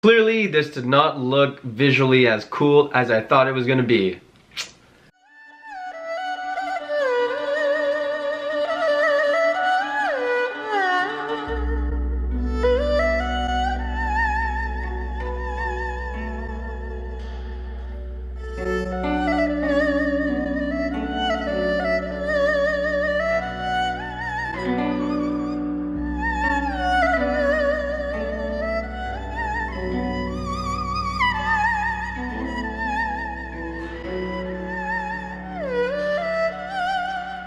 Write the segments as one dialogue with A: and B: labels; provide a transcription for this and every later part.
A: Clearly, this did not look visually as cool as I thought it was gonna be.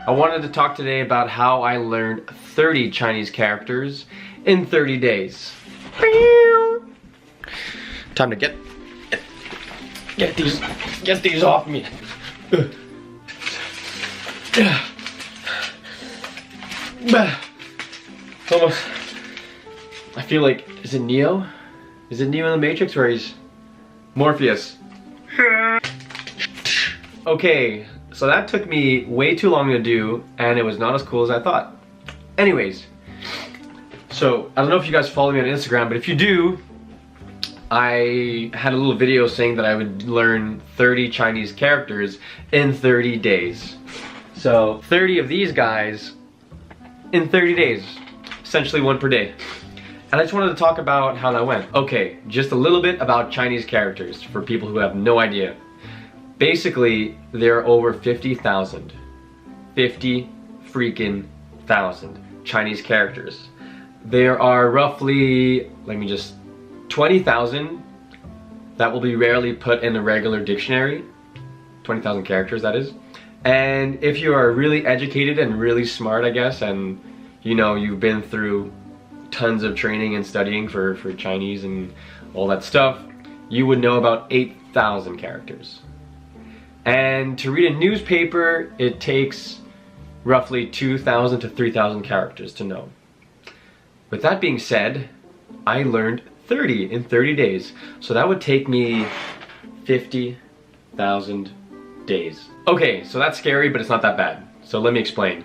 A: I wanted to talk today about how I learned 30 Chinese characters in 30 days. Time to get these off me. Almost. I feel like, is it Neo? Is it Neo in the Matrix or he's Morpheus? Okay. So that took me way too long to do, and it was not as cool as I thought. Anyways, so I don't know if you guys follow me on Instagram, but if you do, I had a little video saying that I would learn 30 Chinese characters in 30 days. So 30 of these guys in 30 days, essentially one per day. And I just wanted to talk about how that went. Okay, just a little bit about Chinese characters for people who have no idea. Basically, there are over 50,000. 50 freaking thousand Chinese characters. There are roughly, 20,000 that will be rarely put in a regular dictionary. 20,000 characters, that is. And if you are really educated and really smart, I guess, and you know, you've been through tons of training and studying for Chinese and all that stuff, you would know about 8,000 characters. And to read a newspaper, it takes roughly 2,000 to 3,000 characters to know. With that being said, I learned 30 in 30 days. So that would take me 50,000 days. Okay, so that's scary, but it's not that bad. So let me explain.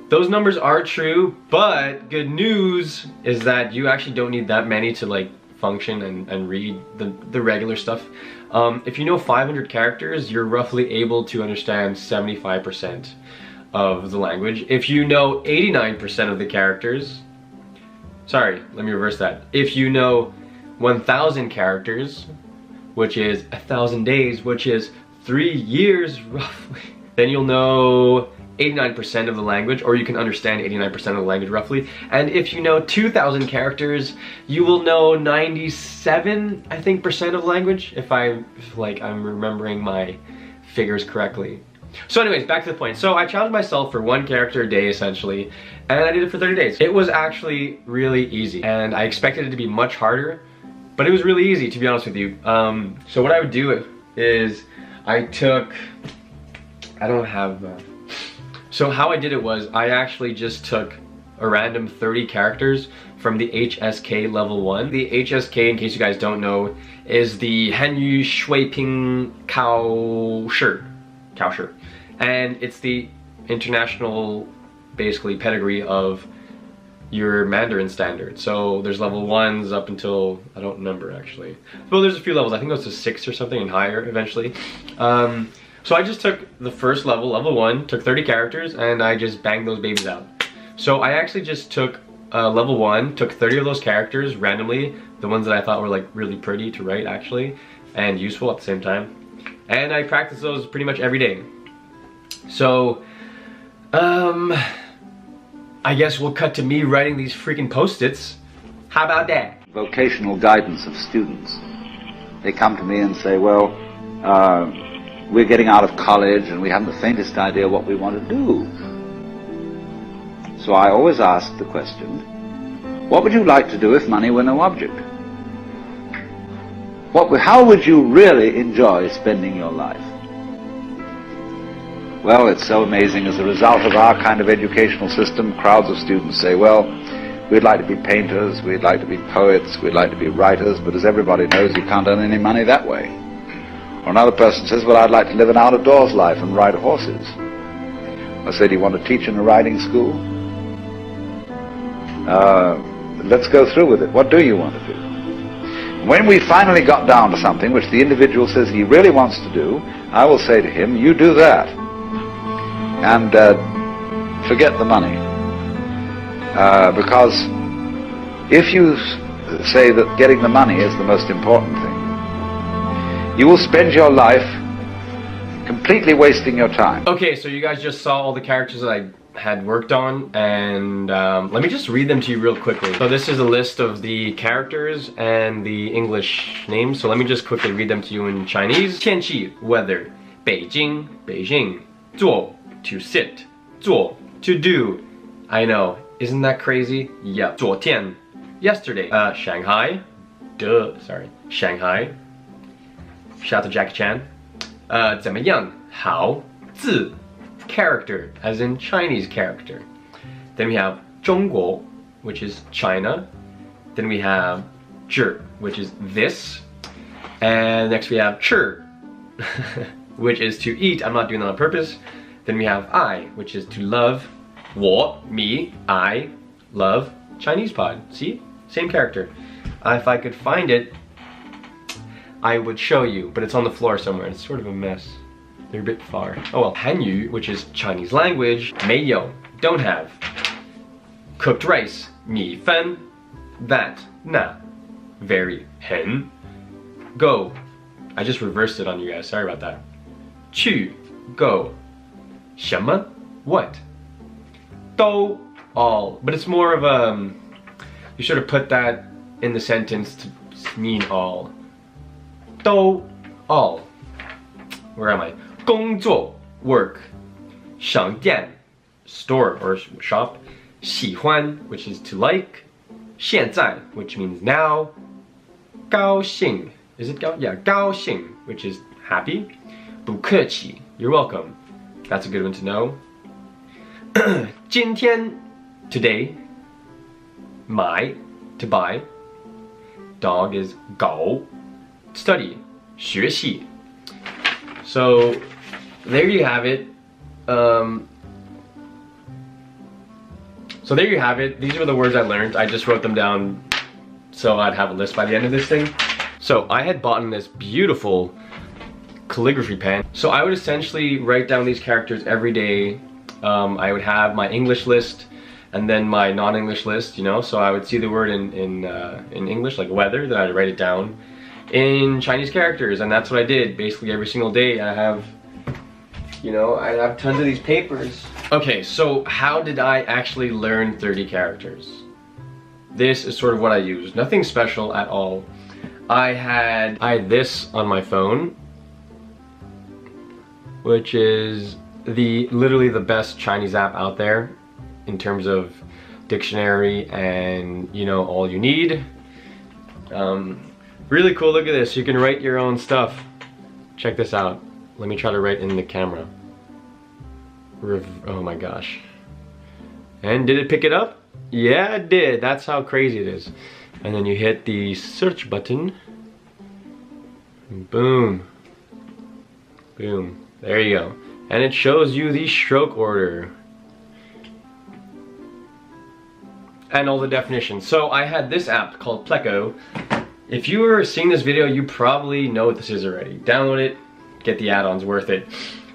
A: Those numbers are true, but good news is that you actually don't need that many to function and read the regular stuff. If you know 500 characters, you're roughly able to understand 75% of the language. If you know 89% of the characters, sorry, let me reverse that. If you know 1,000 characters, which is 1,000 days, which is 3 years roughly, then you'll know 89% of the language, or you can understand 89% of the language roughly. And if you know 2,000 characters, you will know 97, I think, percent of language, if I'm remembering my figures correctly. So anyways, back to the point. So I challenged myself for 1 character a day, essentially, and I did it for 30 days. It was actually really easy, and I expected it to be much harder, but it was really easy, to be honest with you. So what I would do is, so how I did it was, I actually just took a random 30 characters from the HSK level 1. The HSK, in case you guys don't know, is the Hanyu Shui Ping Kao Shi. And it's the international, basically, pedigree of your Mandarin standard. So there's level 1s up until, I don't remember actually. Well, there's a few levels, I think it goes to 6 or something and higher eventually. So I just took the first level, level 1, took 30 characters, and I just banged those babies out. So I actually just took level 1, took 30 of those characters randomly, the ones that I thought were really pretty to write actually, and useful at the same time. And I practiced those pretty much every day. So, I guess we'll cut to me writing these freaking post-its. How about that?
B: Vocational guidance of students. They come to me and say, well, we're getting out of college and we haven't the faintest idea what we want to do. So I always ask the question, what would you like to do if money were no object? How would you really enjoy spending your life? Well, it's so amazing. As a result of our kind of educational system, crowds of students say, well, we'd like to be painters, we'd like to be poets, we'd like to be writers, but as everybody knows, you can't earn any money that way. Or another person says, well, I'd like to live an out-of-doors life and ride horses. I say, do you want to teach in a riding school? Let's go through with it. What do you want to do? When we finally got down to something which the individual says he really wants to do, I will say to him, you do that. And forget the money. Because if you say that getting the money is the most important thing, you will spend your life completely wasting your time.
A: Okay, so you guys just saw all the characters that I had worked on, and let me just read them to you real quickly. So this is a list of the characters and the English names, so let me just quickly read them to you in Chinese. 天气 weather, 北京 Beijing, 坐 to sit, 做 to do. I know, isn't that crazy? Yep. 昨天 yesterday. Shanghai, sorry, Shanghai. Shout out to Jackie Chan. 怎么样 how, 字 character, as in Chinese character. Then we have 中国, which is China. Then we have 这, which is this. And next we have 吃, which is to eat. I'm not doing that on purpose. Then we have I, which is to love. 我, me, I, love, Chinese pod. See? Same character. If I could find it, I would show you, but it's on the floor somewhere. It's sort of a mess. They're a bit far. Oh well. Hanyu, which is Chinese language. 没有, don't have. Cooked rice. 米饭, that, na. Very, 很. Go. I just reversed it on you guys. Sorry about that. 去, go. 什么, what. 都, all. But it's more of a, you sort of put that in the sentence to mean all. 都, all. Where am I? 工作 work. 商店 store or shop. 喜欢 which is to like. 现在 which means now. 高兴 is it 高? Yeah, 高兴 which is happy. 不客气 you're welcome. That's a good one to know. 今天 today. 买 to buy. Dog is 狗. Study 学习. So there you have it. So there you have it. These are the words I learned. I just wrote them down so I'd have a list by the end of this thing. So I had bought this beautiful calligraphy pen. So I would essentially write down these characters every day. I would have my English list and then my non-English list, you know. So I would see the word in English, like weather, then I'd write it down in Chinese characters, and that's what I did basically every single day. I have, you know, I have tons of these papers. Okay, so how did I actually learn 30 characters? This is sort of what I used. Nothing special at all. I had this on my phone, which is literally the best Chinese app out there in terms of dictionary and, you know, all you need. Really cool, look at this. You can write your own stuff. Check this out. Let me try to write in the camera. Oh my gosh. And did it pick it up? Yeah, it did. That's how crazy it is. And then you hit the search button. Boom. Boom. There you go. And it shows you the stroke order. And all the definitions. So I had this app called Pleco. If you were seeing this video, you probably know what this is already. Download it, get the add-ons, worth it.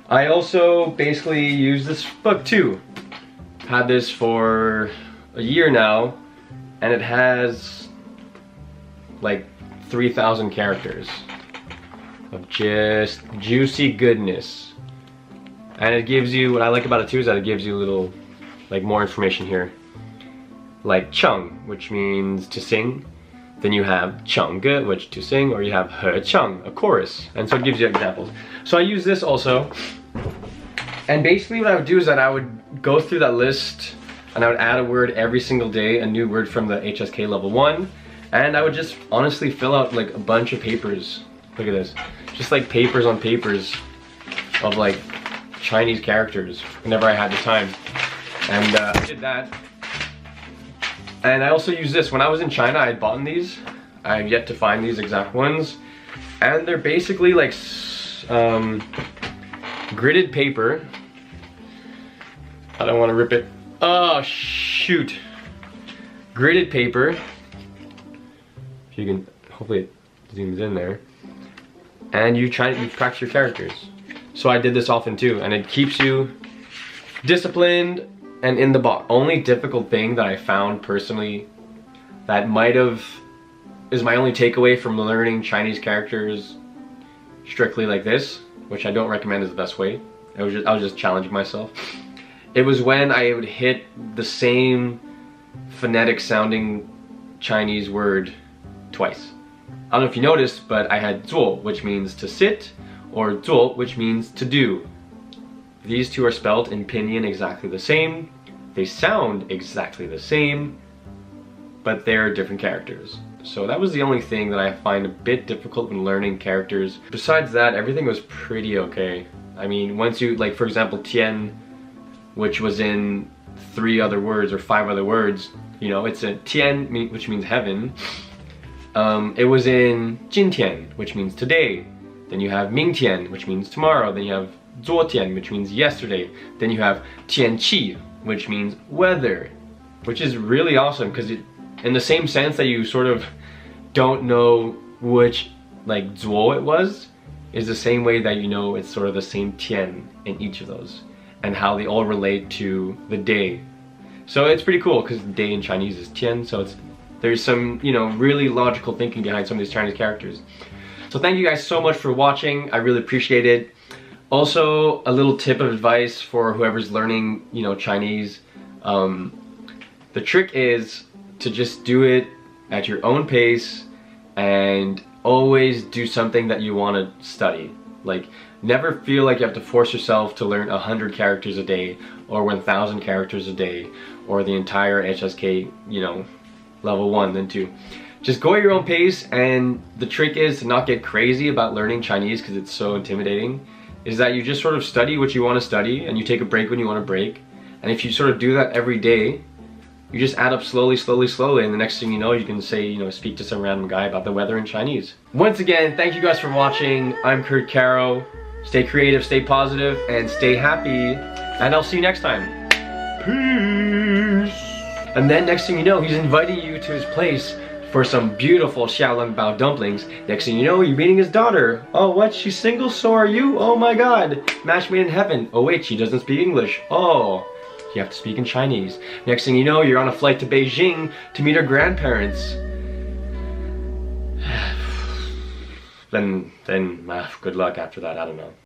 A: I also basically use this book too. Had this for a year now, and it has like 3,000 characters of just juicy goodness. And it gives you, what I like about it too is that it gives you a little, like, more information here. Like Chung, which means to sing. Then you have 唱歌, which to sing, or you have 合唱, a chorus. And so it gives you examples. So I use this also. And basically what I would do is that I would go through that list and I would add a word every single day, a new word from the HSK level 1. And I would just honestly fill out like a bunch of papers. Look at this. Just like papers on papers of like Chinese characters whenever I had the time. And I did that. And I also use this. When I was in China, I had bought these. I have yet to find these exact ones. And they're basically like gridded paper. I don't want to rip it. Oh, shoot. Gridded paper. If you can, hopefully, zooms in there. And you practice your characters. So I did this often too, and it keeps you disciplined and in the box. Only difficult thing that I found personally that is my only takeaway from learning Chinese characters strictly like this, which I don't recommend is the best way. I was just challenging myself. It was when I would hit the same phonetic sounding Chinese word twice. I don't know if you noticed, but I had 坐, which means to sit, or 做, which means to do. These two are spelled in pinyin exactly the same. They sound exactly the same, but they're different characters. So that was the only thing that I find a bit difficult when learning characters. Besides that, everything was pretty okay. I mean, once you, like for example, Tian, which was in 3 other words or 5 other words, you know, it's a Tian, which means heaven. It was in 今天, which means today. Then you have 明天, which means tomorrow. Then you have 昨天, which means yesterday. Then you have 天气, which means weather, which is really awesome because in the same sense that you sort of don't know which like 昨 it was, is the same way that you know it's sort of the same 天 in each of those and how they all relate to the day. So it's pretty cool because day in Chinese is 天, so there's some, you know, really logical thinking behind some of these Chinese characters. So thank you guys so much for watching. I really appreciate it. Also, a little tip of advice for whoever's learning, you know, Chinese. The trick is to just do it at your own pace and always do something that you want to study. Like, never feel like you have to force yourself to learn 100 characters a day or 1,000 characters a day or the entire HSK, you know, level 1 then 2. Just go at your own pace, and the trick is to not get crazy about learning Chinese because it's so intimidating, is that you just sort of study what you want to study and you take a break when you want to break. And if you sort of do that every day, you just add up slowly, slowly, slowly, and the next thing you know, you can say, you know, speak to some random guy about the weather in Chinese. Once again, thank you guys for watching. I'm Kurt Caro. Stay creative, stay positive, and stay happy, and I'll see you next time. Peace! And then next thing you know, he's inviting you to his place for some beautiful Xiaolongbao dumplings. Next thing you know, you're meeting his daughter. Oh, what? She's single? So are you? Oh my god. Match made in heaven. Oh wait, she doesn't speak English. Oh, you have to speak in Chinese. Next thing you know, you're on a flight to Beijing to meet her grandparents. Then good luck after that, I don't know.